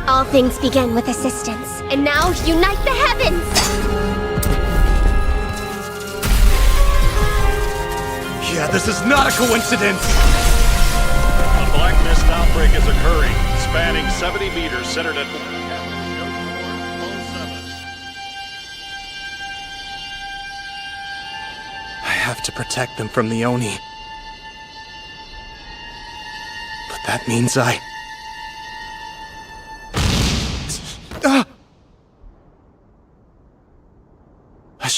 All things begin with assistance, and now unite the heavens! Yeah, this is not a coincidence! A black mist outbreak is occurring, spanning 70 meters, centered at... I have to protect them from the Oni. But that means a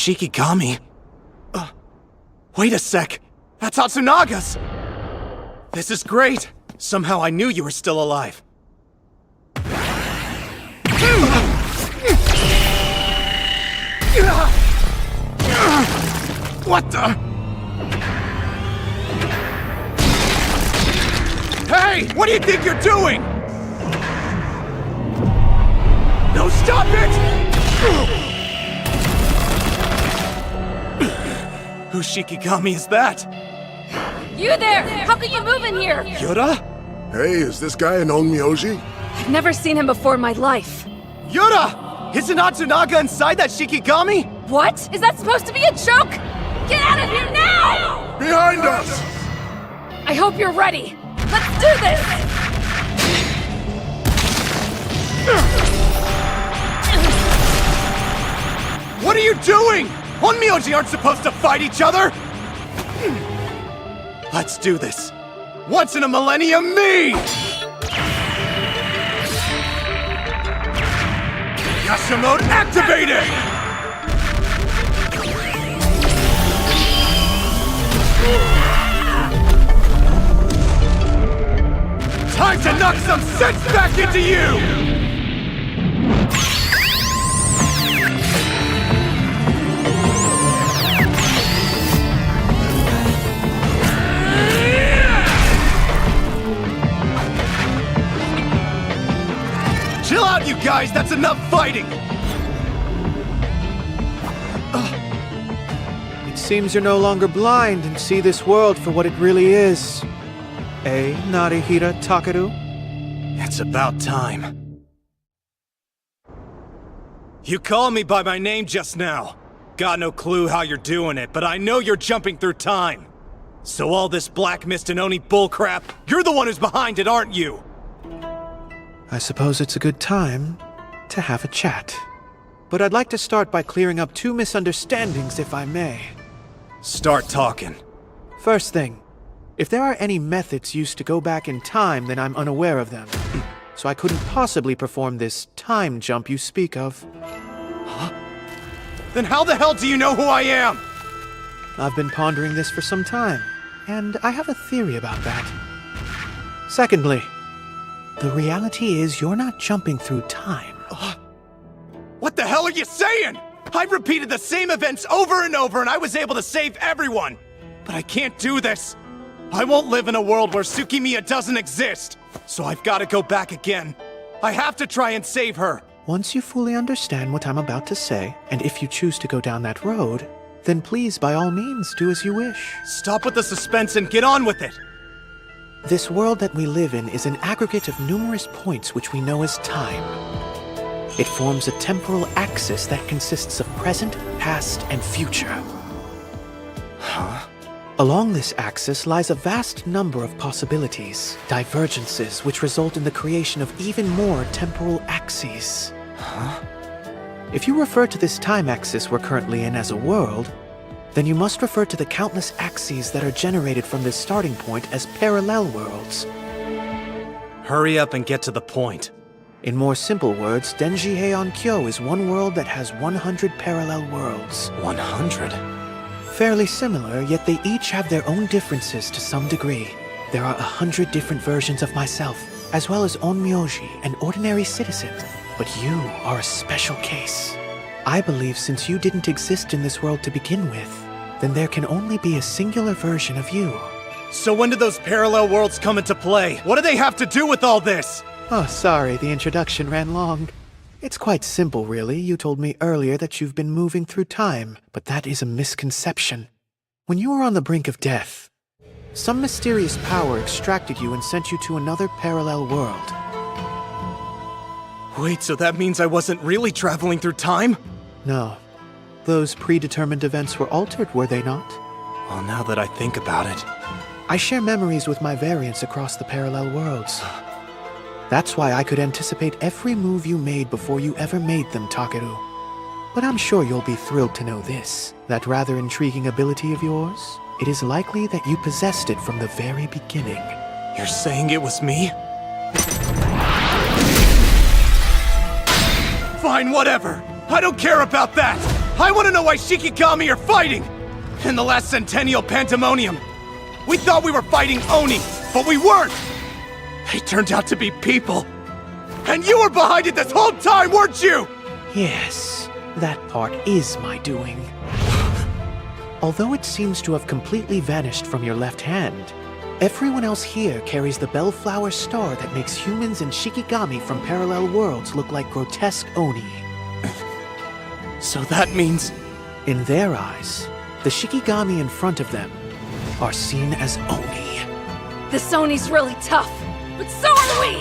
Shikigami? Wait a sec! That's Atsunaga's! This is great! Somehow I knew you were still alive. What the? Hey! What do you think you're doing? No, stop it! Whose Shikigami is that? You there! How can you move in here? Yura? Hey, is this guy an Onmyoji? I've never seen him before in my life. Yura! Isn't Atsunaga inside that Shikigami? What? Is that supposed to be a joke? Get out of here now! Behind us! I hope you're ready. Let's do this! What are you doing? Onmyoji aren't supposed to fight each other! Let's do this. Once in a millennium, me! Yasha mode activated! Time to knock some sense back into you! Chill out, you guys! That's enough fighting! It seems you're no longer blind and see this world for what it really is. Eh, Narihira Takeru? It's about time. You called me by my name just now. Got no clue how you're doing it, but I know you're jumping through time. So all this Black Mist and Oni bullcrap, you're the one who's behind it, aren't you? I suppose it's a good time to have a chat. But I'd like to start by clearing up two misunderstandings, if I may. Start talking. First thing, if there are any methods used to go back in time, then I'm unaware of them. So I couldn't possibly perform this time jump you speak of. Huh? Then how the hell do you know who I am? I've been pondering this for some time, and I have a theory about that. Secondly, the reality is you're not jumping through time. What the hell are you saying? I've repeated the same events over and over and I was able to save everyone. But I can't do this. I won't live in a world where Tsukimiya doesn't exist. So I've got to go back again. I have to try and save her. Once you fully understand what I'm about to say, and if you choose to go down that road, then please, by all means, do as you wish. Stop with the suspense and get on with it. This world that we live in is an aggregate of numerous points which we know as time. It forms a temporal axis that consists of present, past, and future. Huh? Along this axis lies a vast number of possibilities, divergences which result in the creation of even more temporal axes. Huh? If you refer to this time axis we're currently in as a world, then you must refer to the countless axes that are generated from this starting point as parallel worlds. Hurry up and get to the point. In more simple words, Denji Heian-kyo is one world that has 100 parallel worlds. 100? Fairly similar, yet they each have their own differences to some degree. There are 100 different versions of myself, as well as Onmyoji, an ordinary citizen. But you are a special case. I believe since you didn't exist in this world to begin with, then there can only be a singular version of you. So when did those parallel worlds come into play? What do they have to do with all this? Oh, sorry, the introduction ran long. It's quite simple, really. You told me earlier that you've been moving through time, but that is a misconception. When you were on the brink of death, some mysterious power extracted you and sent you to another parallel world. Wait, so that means I wasn't really traveling through time? No. Those predetermined events were altered, were they not? Well, now that I think about it... I share memories with my variants across the parallel worlds. That's why I could anticipate every move you made before you ever made them, Takeru. But I'm sure you'll be thrilled to know this, that rather intriguing ability of yours. It is likely that you possessed it from the very beginning. You're saying it was me? Fine, whatever. I don't care about that. I want to know why Shikigami are fighting. In the last Centennial Pandemonium, we thought we were fighting Oni, but we weren't. They turned out to be people. And you were behind it this whole time, weren't you? Yes, that part is my doing. Although it seems to have completely vanished from your left hand, everyone else here carries the bellflower star that makes humans and Shikigami from parallel worlds look like grotesque Oni. So that means... In their eyes, the Shikigami in front of them are seen as Oni. This Oni's really tough, but so are we!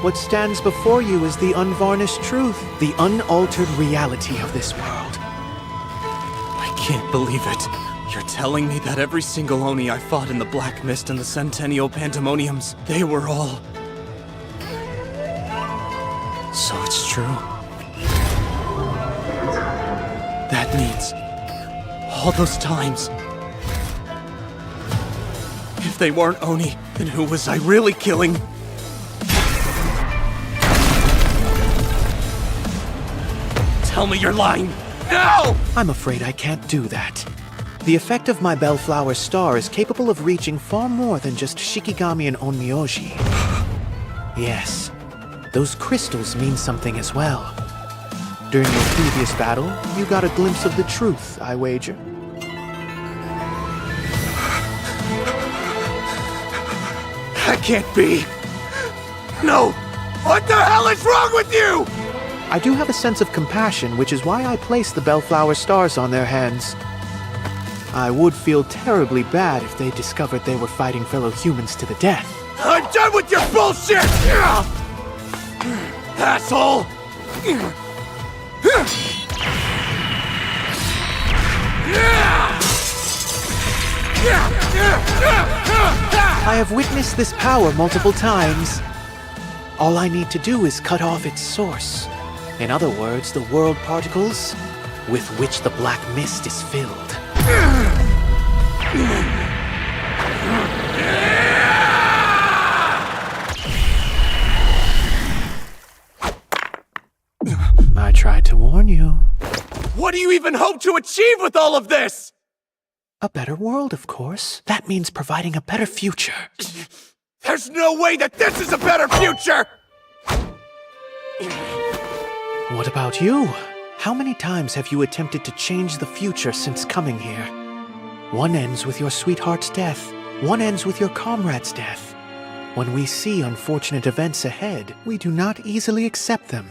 What stands before you is the unvarnished truth, the unaltered reality of this world. I can't believe it. You're telling me that every single Oni I fought in the Black Mist and the Centennial Pandemoniums, they were all... So it's true. That means... all those times... If they weren't Oni, then who was I really killing? Tell me you're lying! Now! I'm afraid I can't do that. The effect of my bellflower star is capable of reaching far more than just Shikigami and Onmyoji. Yes, those crystals mean something as well. During your previous battle, you got a glimpse of the truth, I wager. That can't be! No! What the hell is wrong with you?! I do have a sense of compassion, which is why I placed the bellflower stars on their hands. I would feel terribly bad if they discovered they were fighting fellow humans to the death. I'm done with your bullshit! Asshole! I have witnessed this power multiple times. All I need to do is cut off its source. In other words, the world particles with which the black mist is filled. I tried to warn you. What do you even hope to achieve with all of this? A better world, of course. That means providing a better future. There's no way that this is a better future! What about you? How many times have you attempted to change the future since coming here? One ends with your sweetheart's death. One ends with your comrade's death. When we see unfortunate events ahead, we do not easily accept them.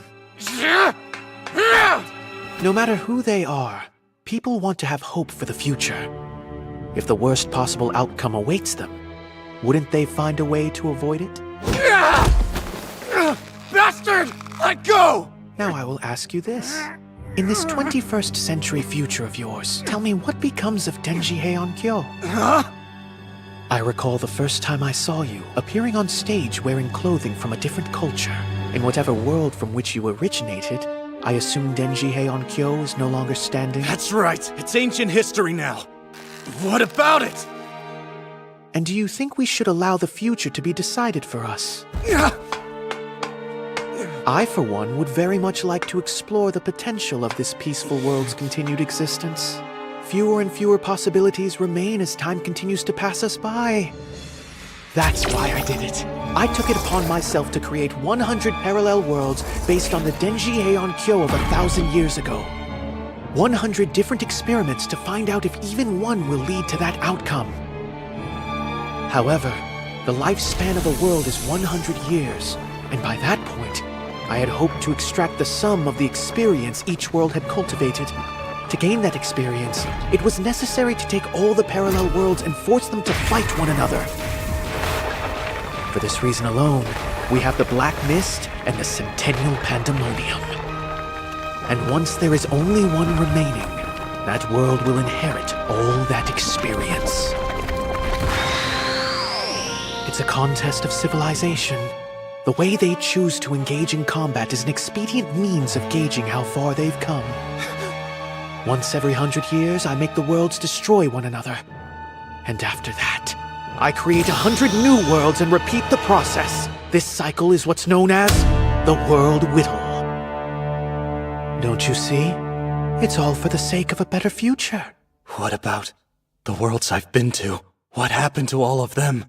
No matter who they are, people want to have hope for the future. If the worst possible outcome awaits them, wouldn't they find a way to avoid it? Bastard! Let go! Now I will ask you this. In this 21st century future of yours, tell me what becomes of Denji Heian-kyo? Huh? I recall the first time I saw you appearing on stage wearing clothing from a different culture. In whatever world from which you originated, I assume Denji Heian-kyo is no longer standing? That's right. It's ancient history now. What about it? And do you think we should allow the future to be decided for us? I, for one, would very much like to explore the potential of this peaceful world's continued existence. Fewer and fewer possibilities remain as time continues to pass us by. That's why I did it. I took it upon myself to create 100 parallel worlds based on the Denji Heian-kyo of 1,000 years ago. 100 different experiments to find out if even one will lead to that outcome. However, the lifespan of a world is 100 years, and by that point, I had hoped to extract the sum of the experience each world had cultivated. To gain that experience, it was necessary to take all the parallel worlds and force them to fight one another. For this reason alone, we have the Black Mist and the Centennial Pandemonium. And once there is only one remaining, that world will inherit all that experience. It's a contest of civilization. The way they choose to engage in combat is an expedient means of gauging how far they've come. Once every 100 years, I make the worlds destroy one another. And after that, I create 100 new worlds and repeat the process. This cycle is what's known as the World Whittle. Don't you see? It's all for the sake of a better future. What about the worlds I've been to? What happened to all of them?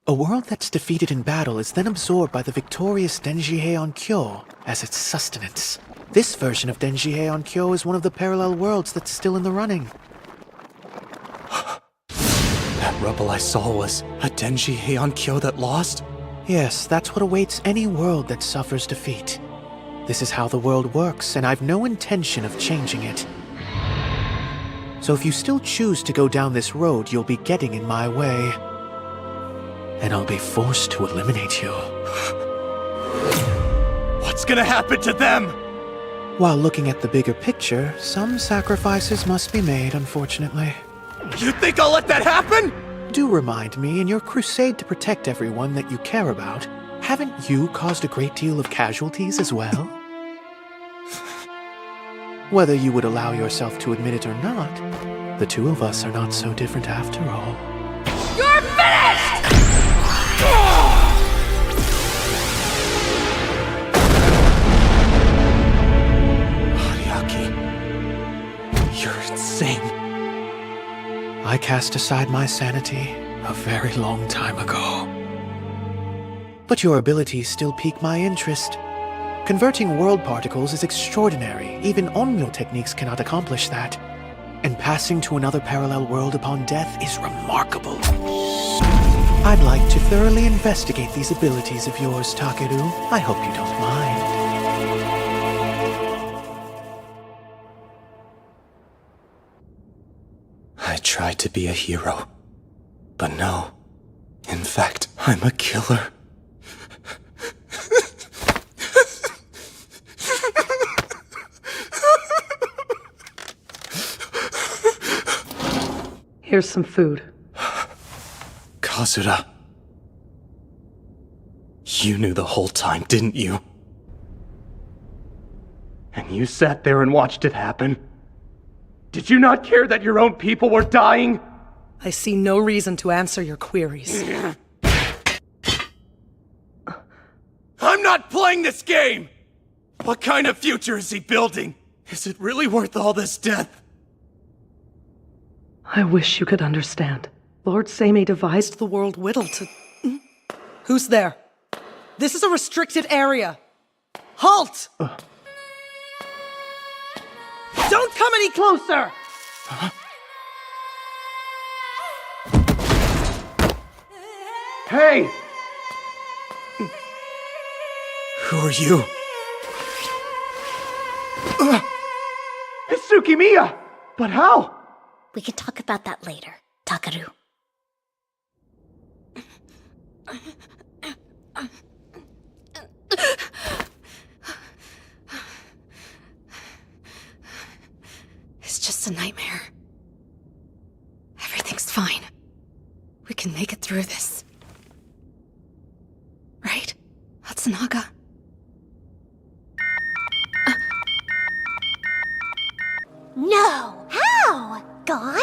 A world that's defeated in battle is then absorbed by the victorious Denjihei on Kyo as its sustenance. This version of Denjihei on Kyo is one of the parallel worlds that's still in the running. That rubble I saw was a Denjihei on Kyo that lost? Yes, that's what awaits any world that suffers defeat. This is how the world works, and I've no intention of changing it. So if you still choose to go down this road, you'll be getting in my way. And I'll be forced to eliminate you. What's gonna happen to them? While looking at the bigger picture, some sacrifices must be made, unfortunately. You think I'll let that happen? Do remind me, in your crusade to protect everyone that you care about, haven't you caused a great deal of casualties as well? Whether you would allow yourself to admit it or not, the two of us are not so different after all. You're finished! Ariaki, you're insane. I cast aside my sanity a very long time ago. But your abilities still pique my interest. Converting world particles is extraordinary. Even Onmyo techniques cannot accomplish that. And passing to another parallel world upon death is remarkable. I'd like to thoroughly investigate these abilities of yours, Takeru. I hope you don't mind. I tried to be a hero, but no. In fact, I'm a killer. Here's some food. Kazura. You knew the whole time, didn't you? And you sat there and watched it happen? Did you not care that your own people were dying? I see no reason to answer your queries. I'm not playing this game! What kind of future is he building? Is it really worth all this death? I wish you could understand. Lord Seimei devised the World Whittle to... Who's there? This is a restricted area. Halt! Don't come any closer! Hey! Who are you? It's Tsukimiya! But how? We can talk about that later, Takeru. It's just a nightmare. Everything's fine. We can make it through this. Right, Hatsunaga? No! How? Gone?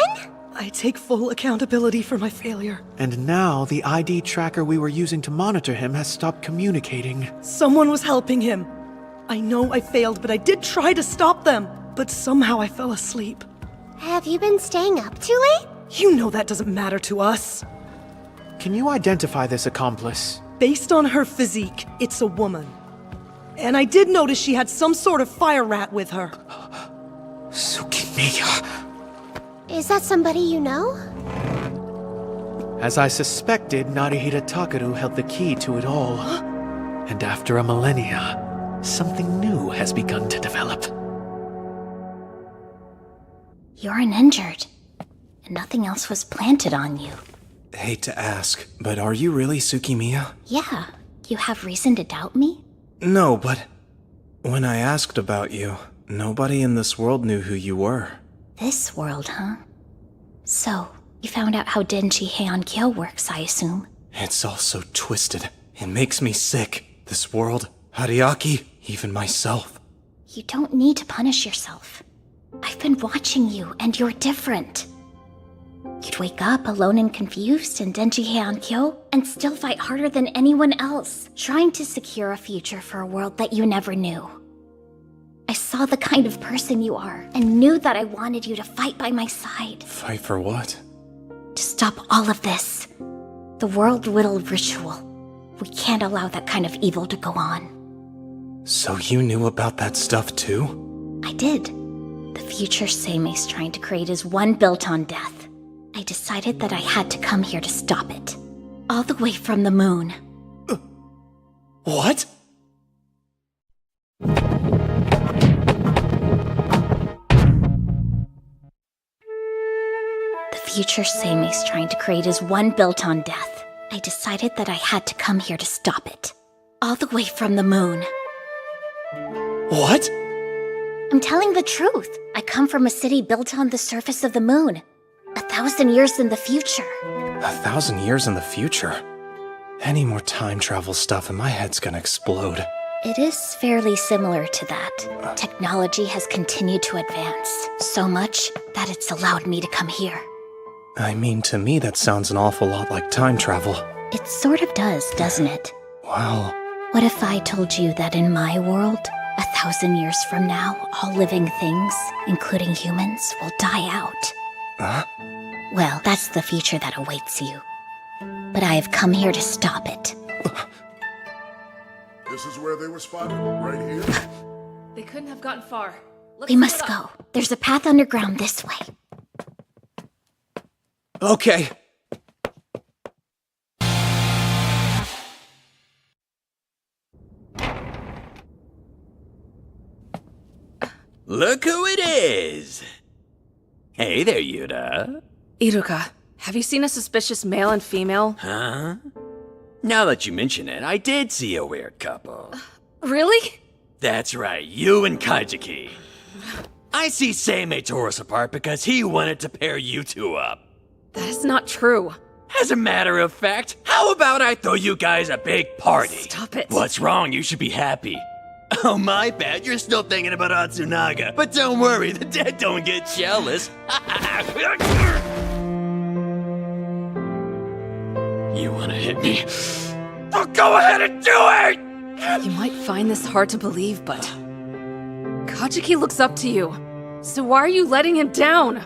I take full accountability for my failure. And now the ID tracker we were using to monitor him has stopped communicating. Someone was helping him. I know I failed, but I did try to stop them. But somehow I fell asleep. Have you been staying up too late? You know that doesn't matter to us. Can you identify this accomplice? Based on her physique, it's a woman. And I did notice she had some sort of fire rat with her. Tsukimiya. Is that somebody you know? As I suspected, Narihira Takeru held the key to it all. And after a millennia, something new has begun to develop. You're uninjured, and nothing else was planted on you. hate to ask, but are you really Tsukimiya? Yeah. You have reason to doubt me? No, but when I asked about you, nobody in this world knew who you were. This world, huh? So, you found out how Denji Heian-kyo works, I assume? It's all so twisted. It makes me sick. This world, Ariaki, even myself. You don't need to punish yourself. I've been watching you, and you're different. You'd wake up alone and confused in Denji Heian-kyo and still fight harder than anyone else, trying to secure a future for a world that you never knew. I saw the kind of person you are and knew that I wanted you to fight by my side. Fight for what? To stop all of this. The world whittle ritual. We can't allow that kind of evil to go on. So you knew about that stuff too? I did. The future Seime's trying to create is one built on death. I decided that I had to come here to stop it. All the way from the moon. What? The future Seime's trying to create is one built on death. I decided that I had to come here to stop it. All the way from the moon. What? I'm telling the truth. I come from a city built on the surface of the moon. 1,000 years in the future. 1,000 years in the future? Any more time travel stuff and my head's gonna explode. It is fairly similar to that. Technology has continued to advance, so much that it's allowed me to come here. I mean, to me that sounds an awful lot like time travel. It sort of does, doesn't it? Well... What if I told you that in my world, 1,000 years from now, all living things, including humans, will die out? Huh? Well, that's the future that awaits you. But I have come here to stop it. This is where they were spotted? Right here? They couldn't have gotten far. Let's We must split up. go. There's a path underground this way. Okay. Look who it is! Hey there, Yuta. Iruka, have you seen a suspicious male and female? Huh? Now that you mention it, I did see a weird couple. Really? That's right, you and Kaijiki. I see Seimei tore us apart because he wanted to pair you two up. That is not true. As a matter of fact, how about I throw you guys a big party? Stop it. What's wrong? You should be happy. Oh, my bad. You're still thinking about Atsunaga. But don't worry, the dead don't get jealous. You wanna hit me? Well, go ahead and do it! You might find this hard to believe, but... Kajiki looks up to you. So why are you letting him down?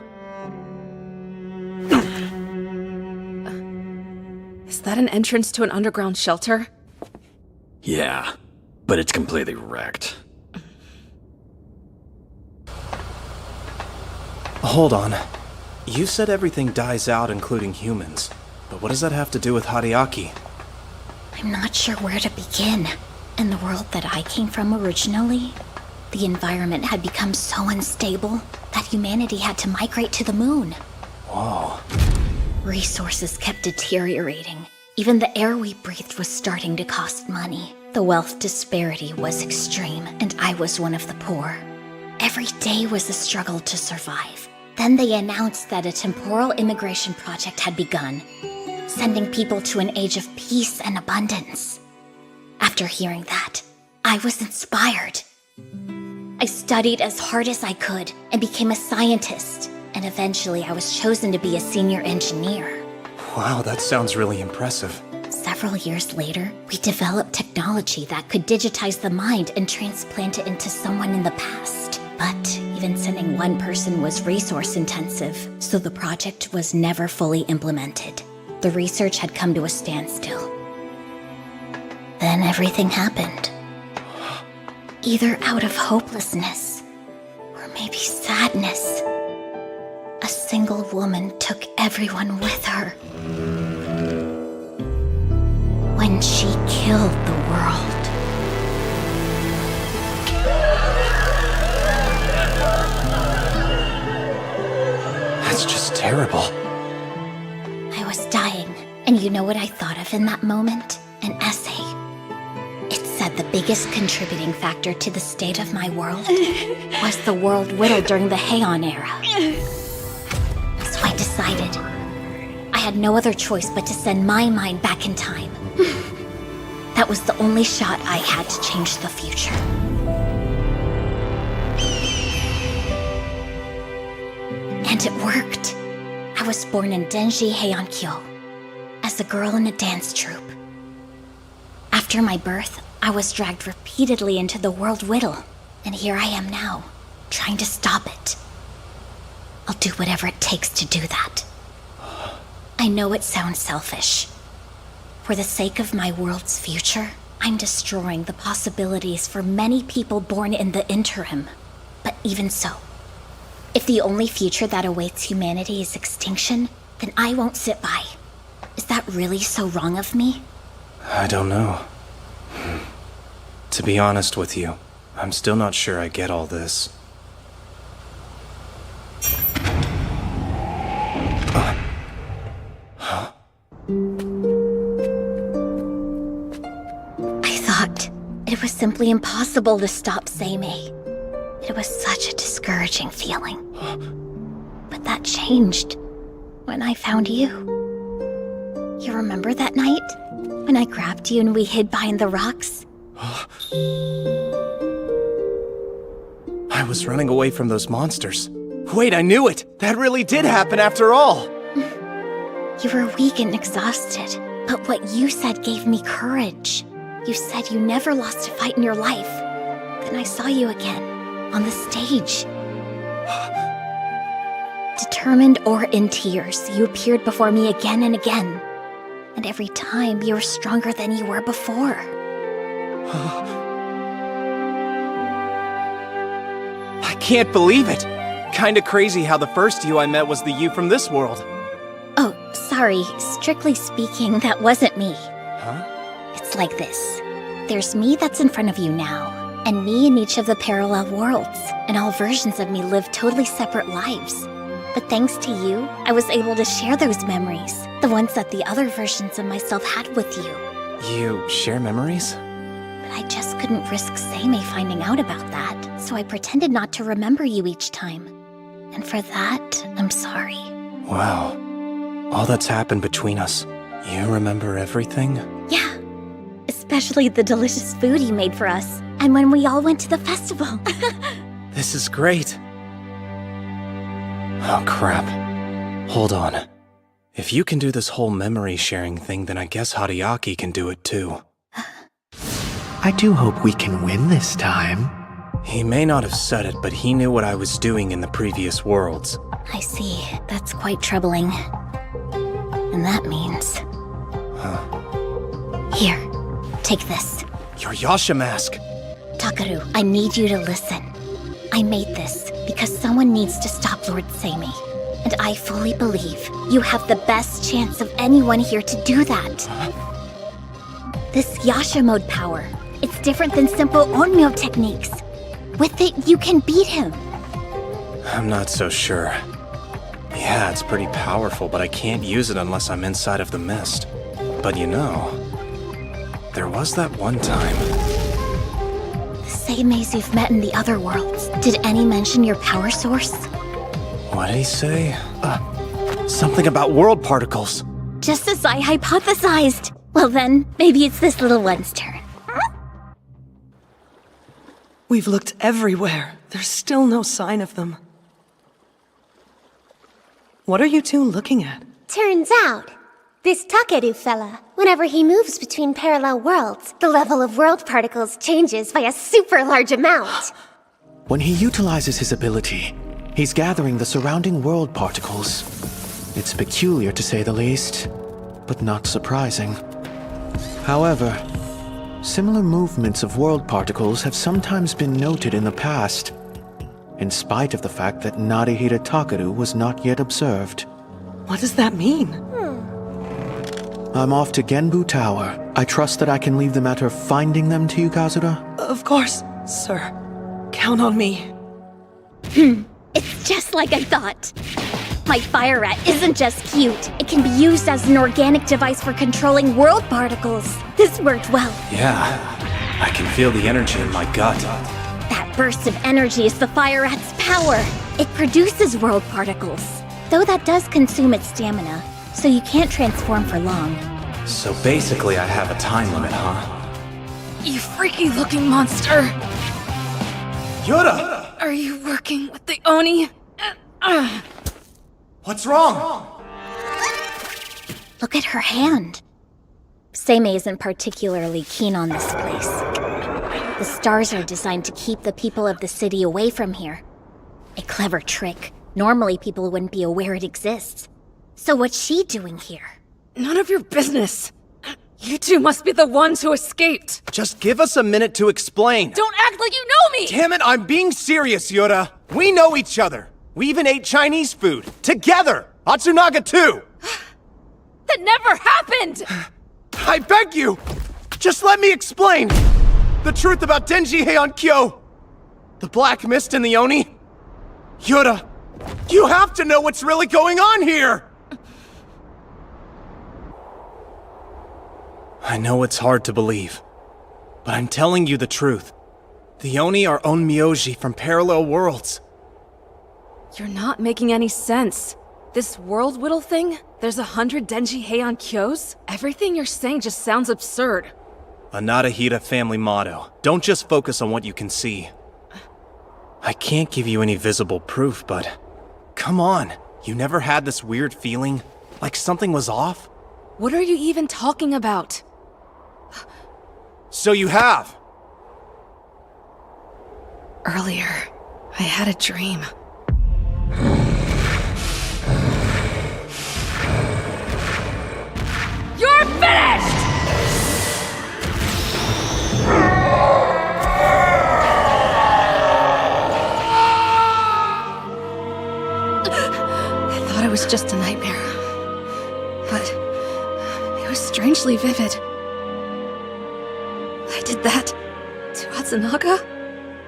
Is that an entrance to an underground shelter? Yeah, but it's completely wrecked. Hold on. You said everything dies out, including humans. But what does that have to do with Hariaki? I'm not sure where to begin. In the world that I came from originally, the environment had become so unstable that humanity had to migrate to the moon. Whoa. Resources kept deteriorating. Even the air we breathed was starting to cost money. The wealth disparity was extreme, and I was one of the poor. Every day was a struggle to survive. Then they announced that a temporal immigration project had begun, sending people to an age of peace and abundance. After hearing that, I was inspired. I studied as hard as I could and became a scientist, and eventually I was chosen to be a senior engineer. Wow, that sounds really impressive. Several years later, we developed technology that could digitize the mind and transplant it into someone in the past. But even sending one person was resource intensive, so the project was never fully implemented. The research had come to a standstill. Then everything happened. Either out of hopelessness, or maybe sadness, a single woman took everyone with her. When she killed the world. That's just terrible. I was dying. And you know what I thought of in that moment? An essay. It said the biggest contributing factor to the state of my world was the world whittled during the Heian era. So I decided I had no other choice but to send my mind back in time. That was the only shot I had to change the future. And it worked. I was born in Denji Heiankyo as a girl in a dance troupe. After my birth, I was dragged repeatedly into the world whittle, and here I am now, trying to stop it. I'll do whatever it takes to do that. I know it sounds selfish. For the sake of my world's future, I'm destroying the possibilities for many people born in the interim. But even so, if the only future that awaits humanity is extinction, then I won't sit by. Is that really so wrong of me? I don't know. To be honest with you, I'm still not sure I get all this. I thought it was simply impossible to stop Seimei. It was such a discouraging feeling. But that changed when I found you. You remember that night? When I grabbed you and we hid behind the rocks? I was running away from those monsters. Wait, I knew it! That really did happen after all! You were weak and exhausted, but what you said gave me courage. You said you never lost a fight in your life. Then I saw you again, on the stage. Determined or in tears, you appeared before me again and again. And every time, you were stronger than you were before. I can't believe it! Kinda crazy how the first you I met was the you from this world. Oh, sorry. Strictly speaking, that wasn't me. Huh? It's like this. There's me that's in front of you now, and me in each of the parallel worlds, and all versions of me live totally separate lives. But thanks to you, I was able to share those memories, the ones that the other versions of myself had with you. You share memories? But I just couldn't risk Seimei finding out about that, so I pretended not to remember you each time. And for that, I'm sorry. Wow. All that's happened between us. You remember everything? Yeah. Especially the delicious food you made for us, and when we all went to the festival. This is great. Oh, crap. Hold on. If you can do this whole memory sharing thing, then I guess Hariaki can do it too. I do hope we can win this time. He may not have said it, but he knew what I was doing in the previous worlds. I see. That's quite troubling. And that means... Here, take this. Your Yasha mask! Takaru, I need you to listen. I made this because someone needs to stop Lord Seimei. And I fully believe you have the best chance of anyone here to do that. This Yasha mode power, it's different than simple Onmyo techniques. With it, you can beat him. I'm not so sure. Yeah, it's pretty powerful, but I can't use it unless I'm inside of the mist. But you know, there was that one time. The Seimeis you've met in the other worlds, did any mention your power source? What did he say? Something about world particles. Just as I hypothesized. Well then, maybe it's this little one's turn. We've looked everywhere. There's still no sign of them. What are you two looking at? Turns out, this Takeru fella, whenever he moves between parallel worlds, the level of world particles changes by a super large amount. When he utilizes his ability, he's gathering the surrounding world particles. It's peculiar to say the least, but not surprising. However, similar movements of world particles have sometimes been noted in the past, in spite of the fact that Narihira Takeru was not yet observed. What does that mean? I'm off to Genbu Tower. I trust that I can leave the matter of finding them to you, Kazura? Of course, sir. Count on me. It's just like I thought. My fire rat isn't just cute. It can be used as an organic device for controlling world particles. This worked well. Yeah, I can feel the energy in my gut. That burst of energy is the fire rat's power. It produces world particles. Though that does consume its stamina, so you can't transform for long. So basically I have a time limit, huh? You freaky looking monster! Yoda! Are you working with the Oni? What's wrong? Look at her hand. Seimei isn't particularly keen on this place. The stars are designed to keep the people of the city away from here. A clever trick. Normally people wouldn't be aware it exists. So what's she doing here? None of your business. You two must be the ones who escaped. Just give us a minute to explain. Don't act like you know me! Damn it, I'm being serious, Yoda. We know each other. We even ate Chinese food. Together! Atsunaga too! That never happened! I beg you! Just let me explain! The truth about Denji Heian-kyo! The Black Mist and the Oni! Yoda, you have to know what's really going on here! I know it's hard to believe, but I'm telling you the truth. The Oni are Onmyoji from parallel worlds. You're not making any sense. This world whittle thing? There's 100 Denji Heian-kyos? Everything you're saying just sounds absurd. A Nadahita family motto. Don't just focus on what you can see. I can't give you any visible proof, but... Come on, you never had this weird feeling? Like something was off? What are you even talking about? So you have! Earlier, I had a dream. You're finished! I thought it was just a nightmare. But it was strangely vivid. I did that to Atsunaga?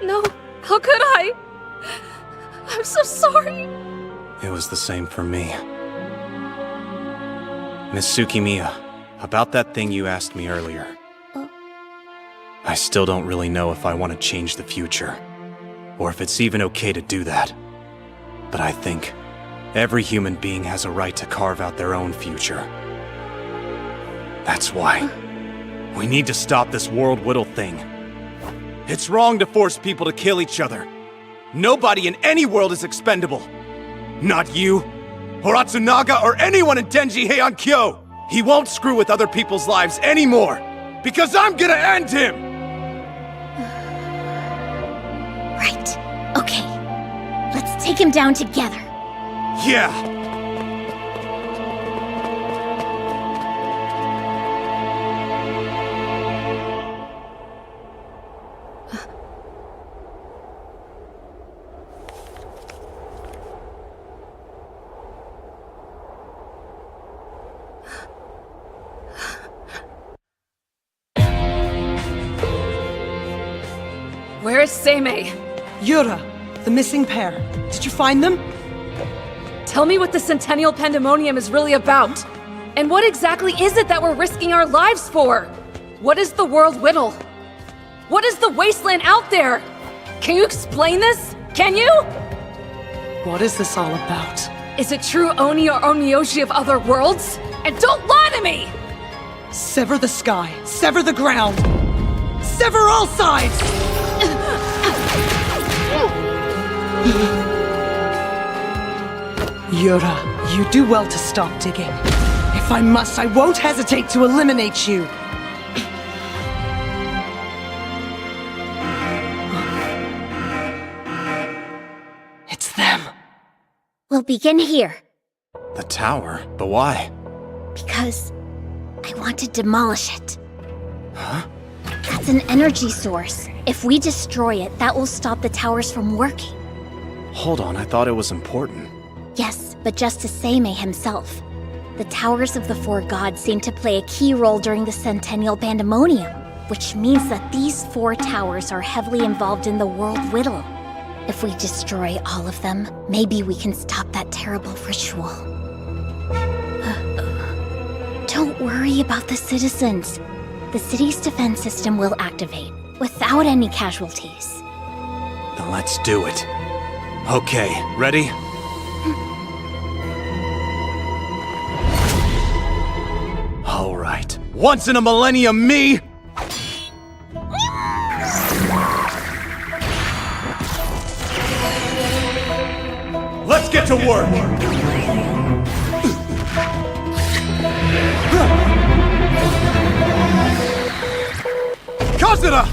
No, how could I? I'm so sorry. It was the same for me. Miss Tsukimiya, about that thing you asked me earlier. I still don't really know if I want to change the future, or if it's even okay to do that. But I think every human being has a right to carve out their own future. That's why we need to stop this world whittle thing. It's wrong to force people to kill each other. Nobody in any world is expendable. Not you, or Atsunaga, or anyone in Denji Heian-kyo. He won't screw with other people's lives anymore, because I'm gonna end him! Right. Okay. Let's take him down together. Yeah! Where is Seimei? Yura, the missing pair. Did you find them? Tell me what the Centennial Pandemonium is really about. And what exactly is it that we're risking our lives for? What is the world whittle? What is the wasteland out there? Can you explain this? Can you? What is this all about? Is it true Oni or Onmyoji of other worlds? And don't lie to me! Sever the sky, sever the ground, sever all sides! Yura, you do well to stop digging. If I must, I won't hesitate to eliminate you. It's them. We'll begin here, The tower? But why? because I want to demolish it. Huh? That's an energy source. If we destroy it, that will stop the towers from working. Hold on, I thought it was important. Yes, but just to Seimei himself. The Towers of the Four Gods seem to play a key role during the Centennial Pandemonium, which means that these four towers are heavily involved in the world whittle. If we destroy all of them, maybe we can stop that terrible ritual. Don't worry about the citizens. The city's defense system will activate, without any casualties. Then let's do it. Okay, ready? All right. Once in a millennium, me! Let's get to work! Kazura!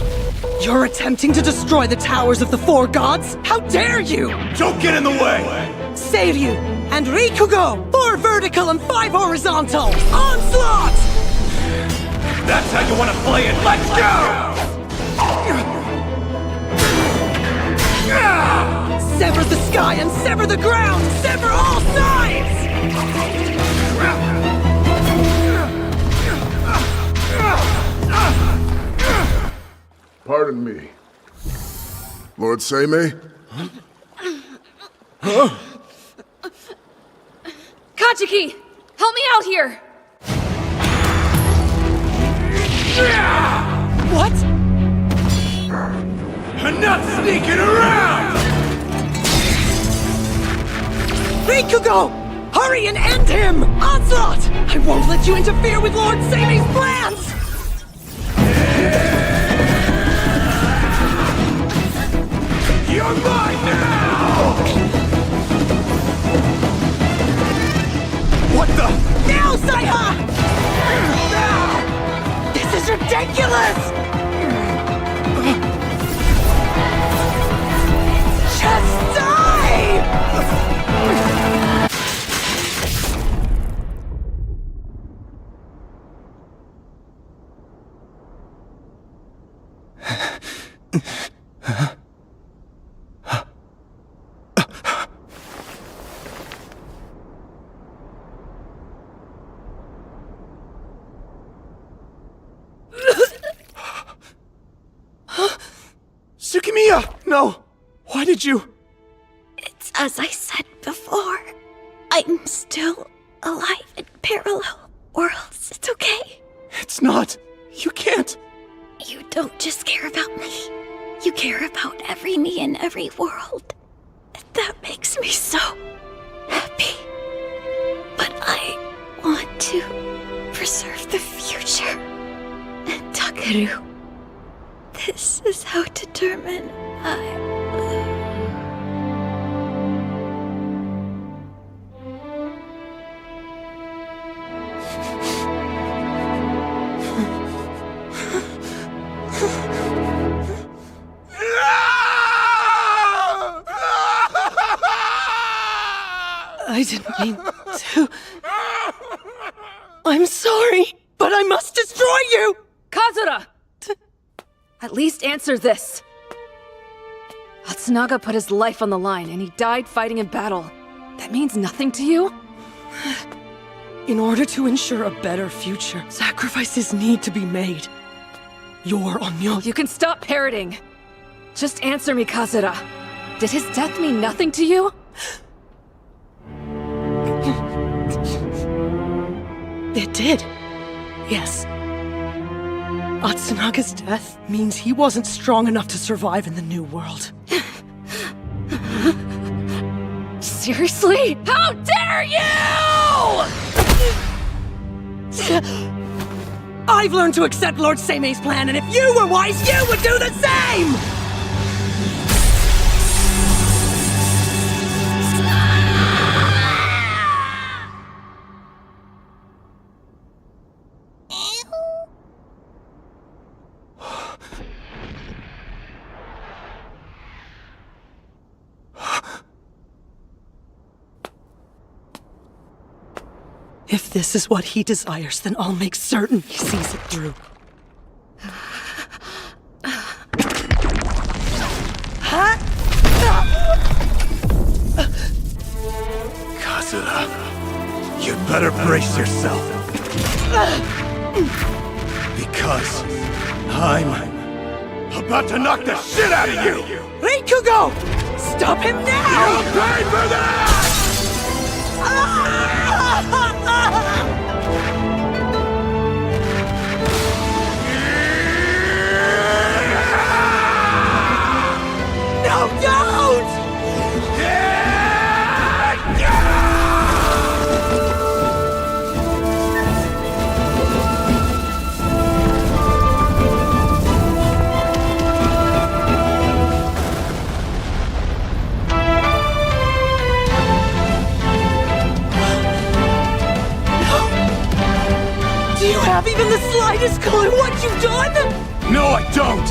You're attempting to destroy the towers of the four gods? How dare you! Don't get in the way! Seiryu and Rikugo! 4 vertical and 5 horizontal! Onslaught! That's how you want to play it! Let's go! Sever the sky and sever the ground! Sever all sides! Pardon me. Lord Seimei? Kajiki! Help me out here! What? Enough sneaking around! Rikugo! Hurry and end him! Onslaught! I won't let you interfere with Lord Seimei's plans! You're mine now! What the? Now, Saiha! This is ridiculous! Just die! Tsukimiya! No! Why did you? It's as I said before. I'm still alive in parallel worlds. It's okay. It's not. You can't. You don't just care about me. You care about every me in every world. That makes me so happy. But I want to preserve the future. And Takeru, this is how determined I... I didn't mean to. I'm sorry, but I must destroy you! Kazura! At least answer this. Atsunaga put his life on the line and he died fighting in battle. That means nothing to you? In order to ensure a better future, sacrifices need to be made. You're on Myo. You can stop parroting. Just answer me, Kazura. Did his death mean nothing to you? It did. Yes. Atsunaga's death means he wasn't strong enough to survive in the new world. Seriously? How dare you! I've learned to accept Lord Seimei's plan, and if you were wise, you would do the same! If this is what he desires, then I'll make certain he sees it through. Kazura, you'd better brace yourself. Because I'm about to knock the shit out of you! Rikugo! Stop him now! You paid for that! No, don't! Do you have even the slightest clue what you've done? No, I don't!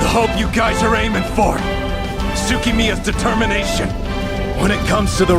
The hope you guys are aiming for. Tsukimiya's determination. When it comes to the